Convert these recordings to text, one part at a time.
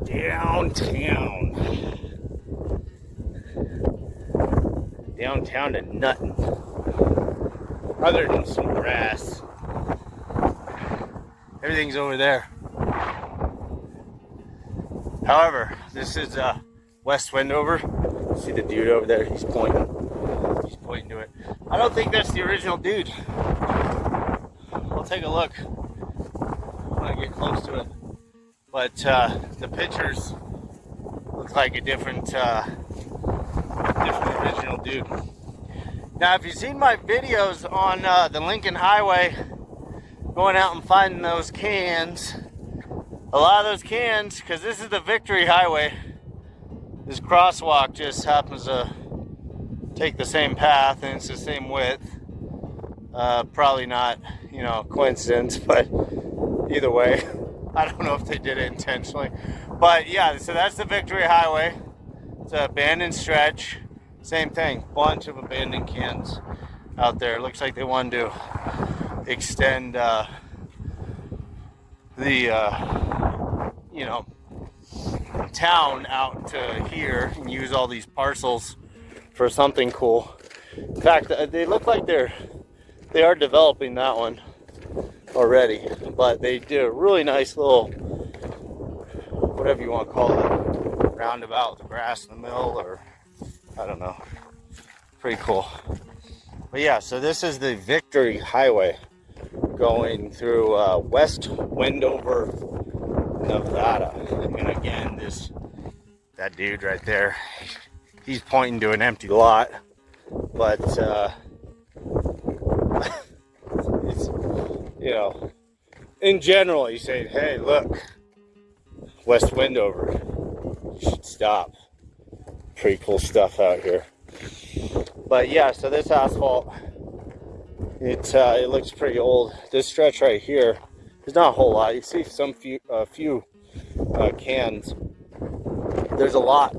Downtown. Downtown to nothing. Other than some grass. Everything's over there. However, this is West Wendover. See the dude over there? He's pointing. He's pointing to it. I don't think that's the original dude. We'll take a look when I get close to it. But the pictures look like a different original dude. Now, if you've seen my videos on the Lincoln Highway, going out and finding those cans, a lot of those cans, because this is the Victory Highway, this crosswalk just happens to take the same path and it's the same width. Probably not, coincidence, but either way, I don't know if they did it intentionally. But yeah, so that's the Victory Highway. It's an abandoned stretch. Same thing, bunch of abandoned cans out there. Looks like they wanted to extend the town out to here and use all these parcels for something cool. In fact, they look like they are developing that one already, but they did a really nice little, whatever you want to call it, roundabout with grass in the middle, or I don't know. Pretty cool. But yeah, so this is the Victory Highway going through West Wendover, Nevada. And again, that dude right there, he's pointing to an empty lot, but it's, in general, he's saying, hey, look, West Wendover, you should stop. Pretty cool stuff out here. But yeah, so this asphalt, it looks pretty old. This stretch right here, there's not a whole lot. You see a few cans. There's a lot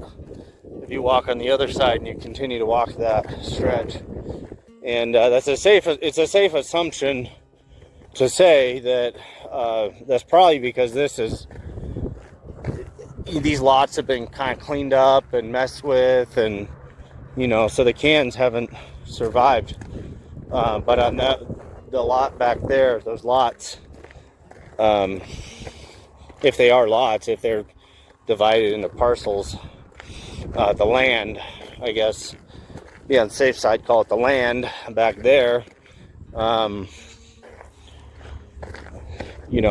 if you walk on the other side and you continue to walk that stretch. And it's a safe assumption to say that that's probably because these lots have been kind of cleaned up and messed with, and so the cans haven't survived. But on the lot back there, those lots, if they are lots, if they're divided into parcels, the land, I guess, be on the safe side, call it the land back there,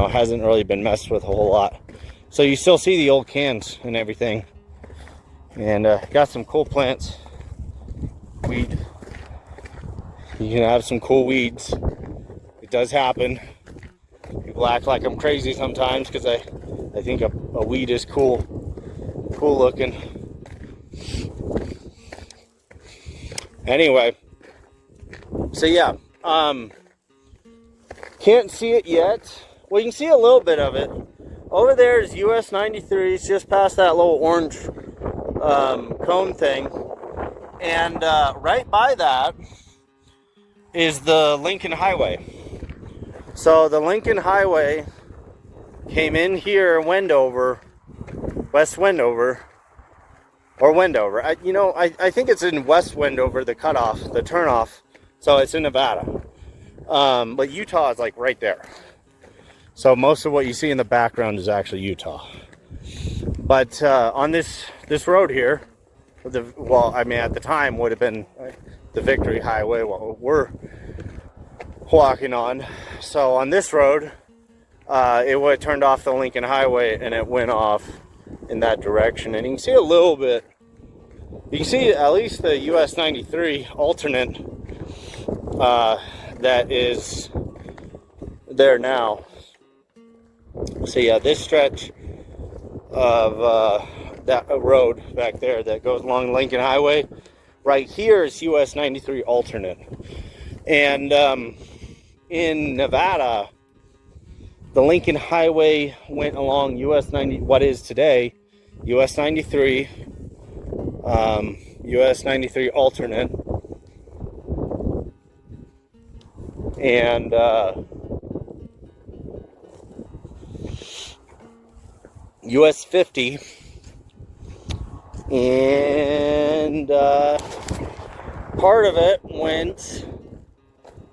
hasn't really been messed with a whole lot. So you still see the old cans and everything. And got some cool plants. Weed. You can have some cool weeds. It does happen. People act like I'm crazy sometimes because I think a weed is cool looking. Anyway, so yeah, can't see it yet. Well, you can see a little bit of it. Over there is US 93. It's just past that little orange cone thing. And right by that is the Lincoln Highway. So the Lincoln Highway came in here, Wendover, West Wendover, or Wendover. I think it's in West Wendover, the cutoff, the turnoff. So it's in Nevada. But Utah is like right there. So most of what you see in the background is actually Utah. But on this road here, at the time would have been the Victory Highway, what we're walking on. So on this road, it would have turned off the Lincoln Highway and it went off in that direction. And you can see a little bit, you can see at least the US 93 alternate that is there now. So yeah, this stretch of that road back there that goes along Lincoln Highway, right here is US 93 alternate. And in Nevada, the Lincoln Highway went along US 90, what is today US 93, US 93 alternate, and US 50, and part of it went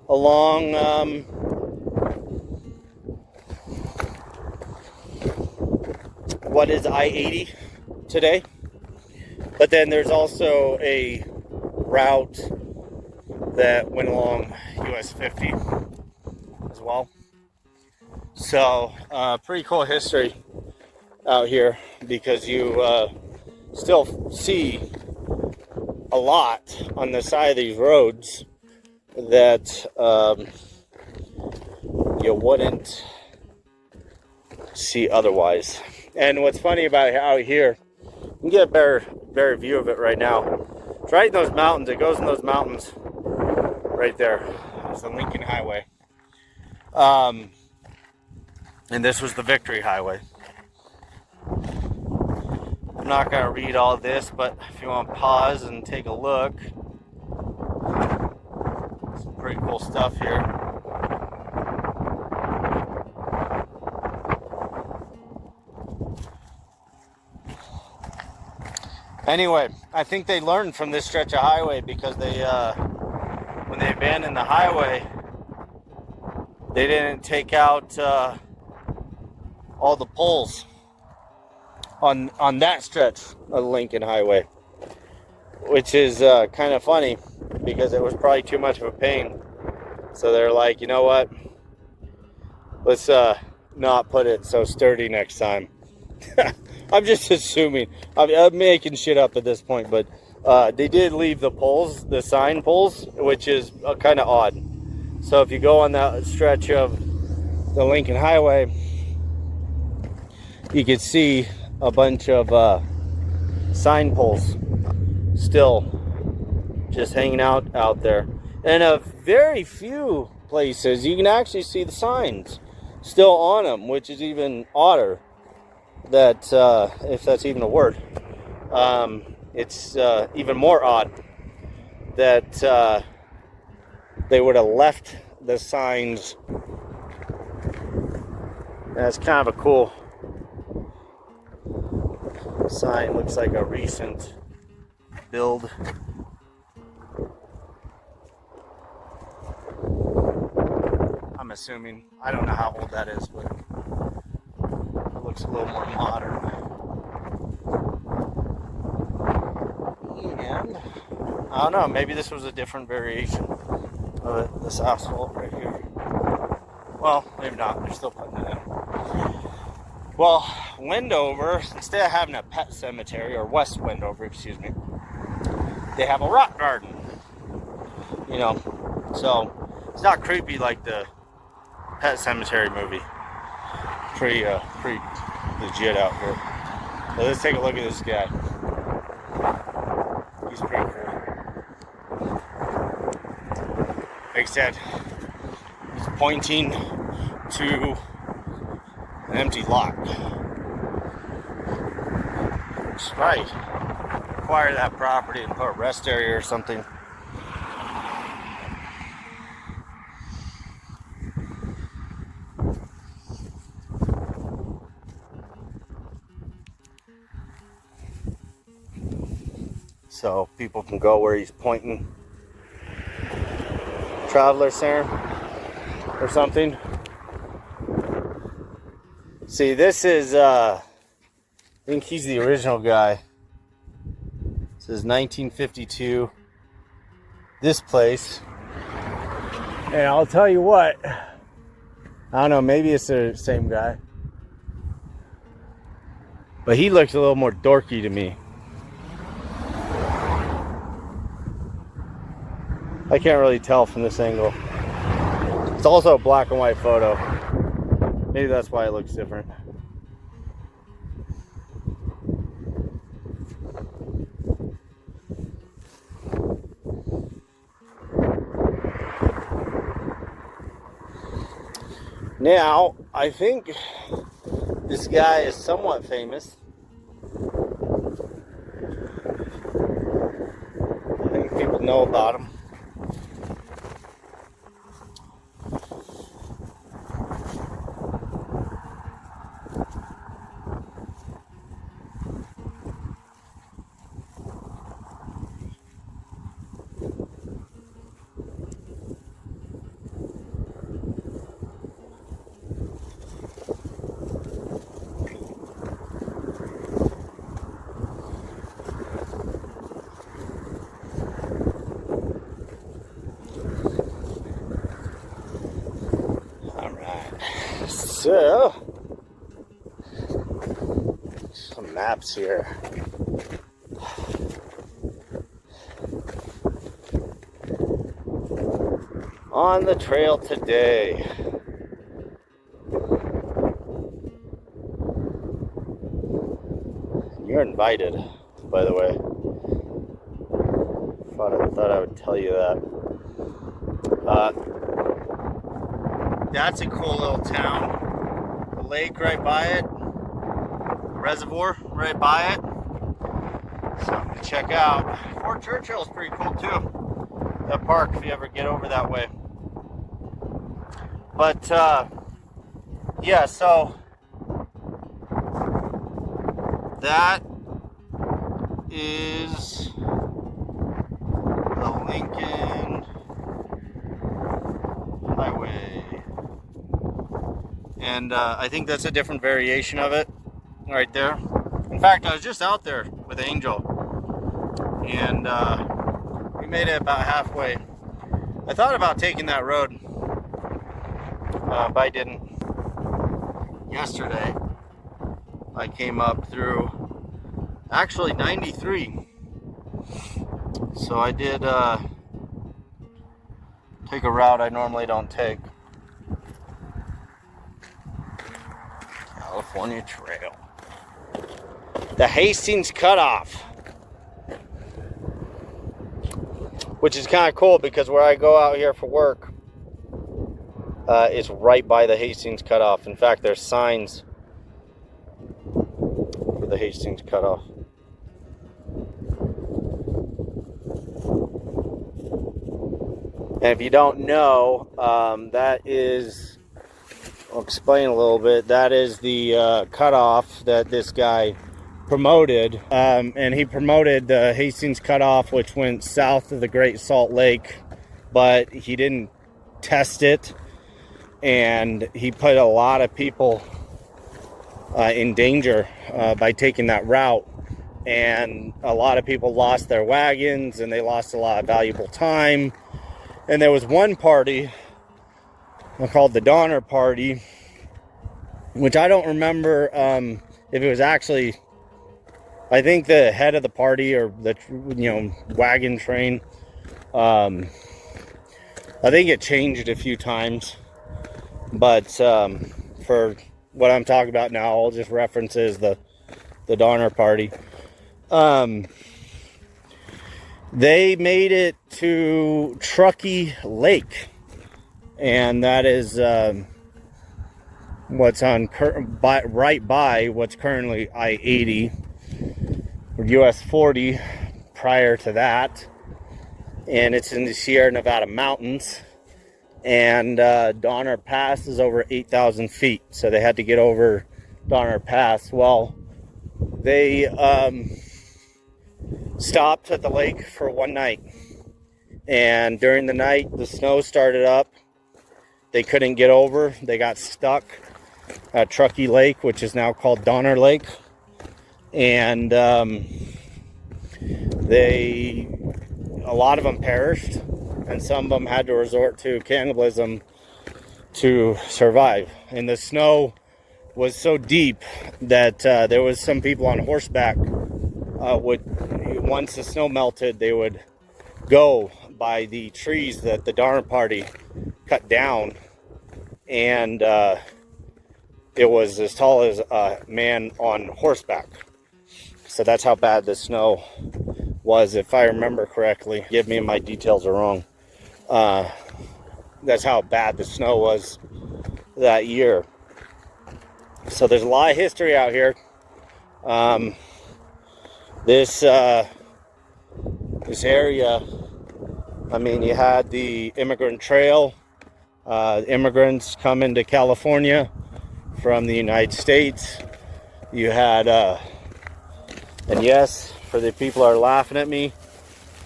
along what is I-80 today, but then there's also a route that went along US 50 as well. So pretty cool history out here, because you still see a lot on the side of these roads that you wouldn't see otherwise. And what's funny about out here, you can get a better view of it right now. It's right in those mountains. It goes in those mountains right there. It's the Lincoln Highway. And this was the Victory Highway. I'm not going to read all this, but if you want to pause and take a look, some pretty cool stuff here. Anyway, I think they learned from this stretch of highway, because they, when they abandoned the highway, they didn't take out all the poles on that stretch of Lincoln Highway, which is kind of funny, because it was probably too much of a pain. So they're like, you know what? Let's not put it so sturdy next time. I'm just assuming. I'm making shit up at this point, but they did leave the poles, the sign poles, which is kind of odd. So if you go on that stretch of the Lincoln Highway, you can see a bunch of sign poles still just hanging out there. And a very few places you can actually see the signs still on them, which is even odder. That if that's even a word, it's even more odd that they would have left the signs. That's kind of a cool sign. Looks like a recent build. I'm assuming. I don't know how old that is, but it looks a little more modern. And I don't know, maybe this was a different variation of it, this asphalt right here. Well, maybe not. They're still putting it in. Well, Wendover, instead of having a pet cemetery, or West Wendover, excuse me, they have a rock garden. You know, so it's not creepy like the Pet Cemetery movie. Pretty legit out here. So let's take a look at this guy. He's pretty cool. Like I said, he's pointing to an empty lot. Should probably acquire that property and put a rest area or something. So people can go where he's pointing. Traveler Center or something. See, this is, I think he's the original guy. It says 1952. This place. And I'll tell you what. I don't know, maybe it's the same guy. But he looks a little more dorky to me. I can't really tell from this angle. It's also a black and white photo. Maybe that's why it looks different. Now, I think this guy is somewhat famous. I think people know about him. So, some maps here. On the trail today. You're invited, by the way. Thought I would tell you that. That's a cool little town. The lake right by it. The reservoir right by it. Something to check out. Fort Churchill is pretty cool too. That park, if you ever get over that way. But yeah, so that is the Lincoln Highway, and I think that's a different variation of it right there. In fact, I was just out there with Angel, and we made it about halfway. I thought about taking that road, but I didn't. Yesterday, I came up through actually 93. So I did take a route I normally don't take. California Trail. The Hastings Cutoff. Which is kind of cool because where I go out here for work is right by the Hastings Cutoff. In fact, there's signs for the Hastings Cutoff. And if you don't know, that is, I'll explain a little bit, that is the cutoff that this guy promoted. And he promoted the Hastings Cutoff, which went south of the Great Salt Lake, but he didn't test it. And he put a lot of people in danger by taking that route. And a lot of people lost their wagons, and they lost a lot of valuable time. And there was one party called the Donner Party, which I don't remember if it was actually, I think the head of the party or the wagon train. I think it changed a few times, but for what I'm talking about now, I'll just reference as the Donner Party. They made it to Truckee Lake, and that is what's on right by what's currently I-80 or US 40 prior to that, and it's in the Sierra Nevada mountains. And Donner Pass is over 8,000 feet, so they had to get over Donner Pass. Well, they stopped at the lake for one night, and during the night the snow started up. They couldn't get over. They got stuck at Truckee Lake, which is now called Donner Lake, and a lot of them perished, and some of them had to resort to cannibalism to survive. And the snow was so deep that there was some people on horseback once the snow melted, they would go by the trees that the Donner Party cut down, and it was as tall as a man on horseback. So that's how bad the snow was, if I remember correctly. Give me my details are wrong. That's how bad the snow was that year. So there's a lot of history out here. This area, I mean, you had the Immigrant Trail. Immigrants come into California from the United States. You had, and yes, for the people who are laughing at me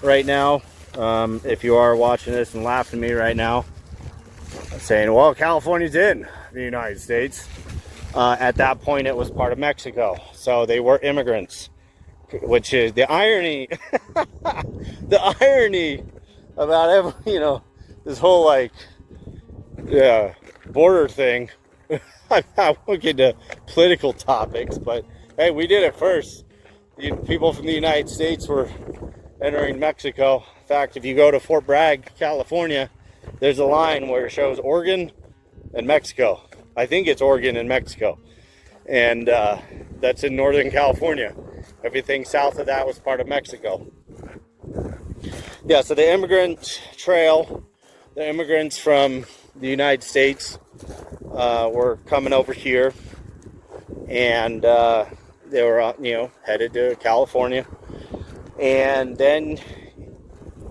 right now, if you are watching this and laughing at me right now, saying, well, California's in the United States. At that point, it was part of Mexico. So they were immigrants, which is the irony, the irony about every, this whole border thing I'm not looking to political topics, but hey, we did it first. People from the United States were entering Mexico. In fact, if you go to Fort Bragg, California, there's a line where it shows Oregon and Mexico. I think it's Oregon and Mexico. And that's in Northern California. Everything south of that was part of Mexico. Yeah, so the immigrant trail, the immigrants from the United States were coming over here. And they were, headed to California. And then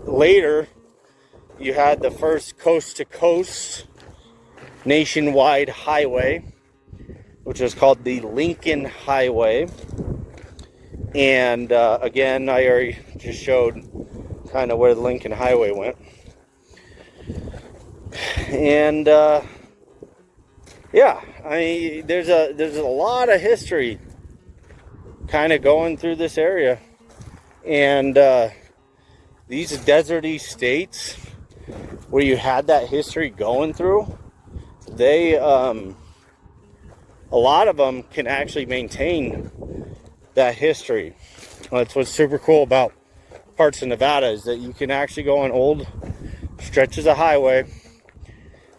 later, you had the first coast-to-coast nationwide highway, which was called the Lincoln Highway. And again, I already just showed kind of where the Lincoln Highway went. And yeah, there's a lot of history kind of going through this area. And these deserty states where you had that history going through, they a lot of them can actually maintain that history. That's what's super cool about parts of Nevada, is that you can actually go on old stretches of highway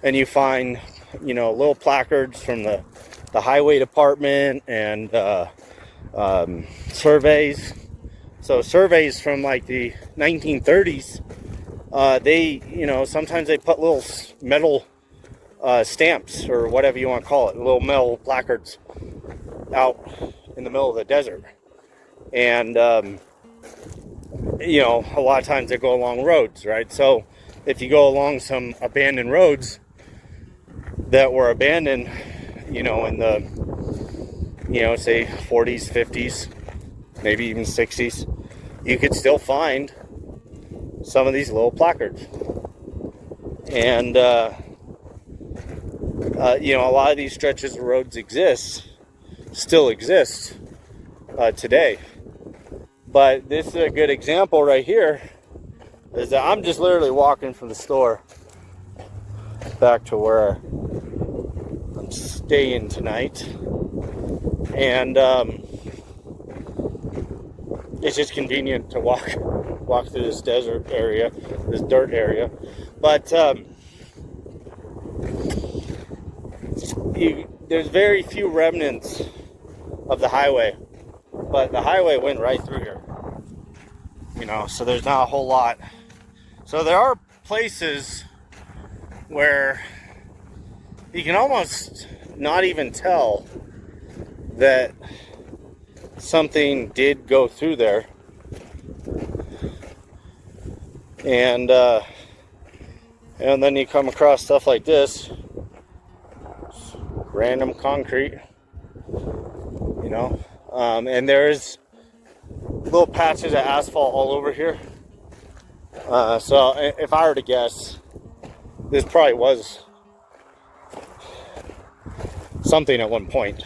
and you find, little placards from the highway department and surveys. So surveys from like the 1930s, they, sometimes they put little metal stamps or whatever you want to call it, little metal placards out in the middle of the desert. And, a lot of times they go along roads, right? So if you go along some abandoned roads that were abandoned, in the, say 40s, 50s, maybe even 60s, you could still find some of these little placards. And, a lot of these stretches of roads still exist today. But this is a good example right here, is that I'm just literally walking from the store back to where I'm staying tonight. And it's just convenient to walk through this desert area, this dirt area. But there's very few remnants of the highway, but the highway went right through here, so there's not a whole lot. So there are places where you can almost not even tell that something did go through there. And then you come across stuff like this, random concrete, and there's little patches of asphalt all over here. So if I were to guess, this probably was something at one point.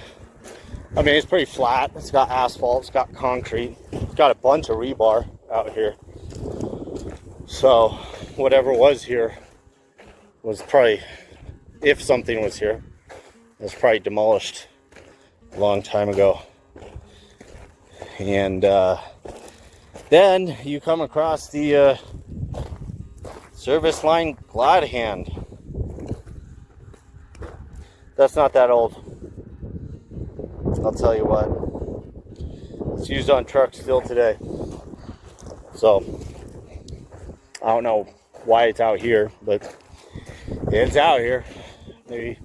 I mean, it's pretty flat. It's got asphalt. It's got concrete. It's got a bunch of rebar out here. So whatever was here was probably, if something was here, it was probably demolished a long time ago. And then you come across the service line glide hand. That's not that old. I'll tell you what. It's used on trucks still today. So, I don't know why it's out here, but it's out here. Maybe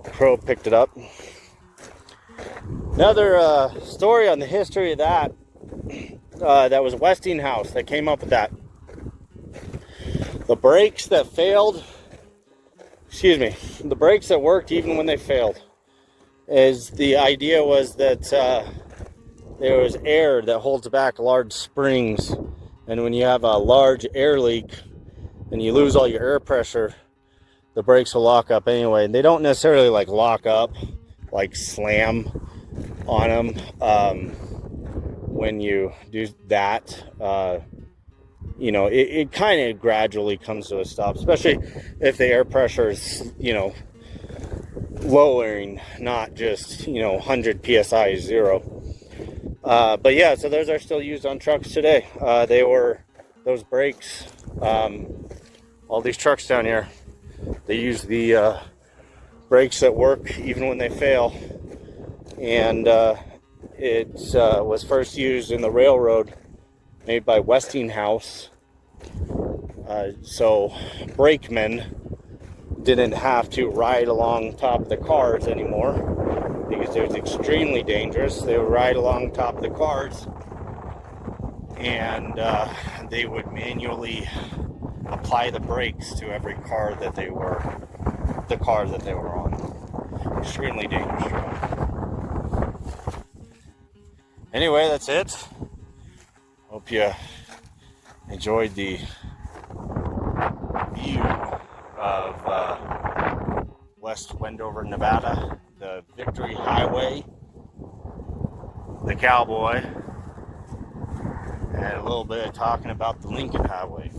Crow picked it up. Another story on the history of that. That was Westinghouse that came up with that. The brakes that failed, the brakes that worked even when they failed, is the idea was that there was air that holds back large springs, and when you have a large air leak and you lose all your air pressure, the brakes will lock up anyway. And they don't necessarily like lock up, like slam on them when you do that. It kind of gradually comes to a stop, especially if the air pressure is, lowering, not just, 100 psi 0. But yeah, so those are still used on trucks today. Those brakes, all these trucks down here, they use the brakes that work even when they fail. And it was first used in the railroad made by Westinghouse. So brakemen didn't have to ride along top of the cars anymore because it was extremely dangerous. They would ride along top of the cars, and they would manually apply the brakes to every car that they were on. Extremely dangerous. Anyway, that's it. Hope you enjoyed the view of West Wendover, Nevada, the Victory Highway, the Cowboy, and a little bit of talking about the Lincoln Highway.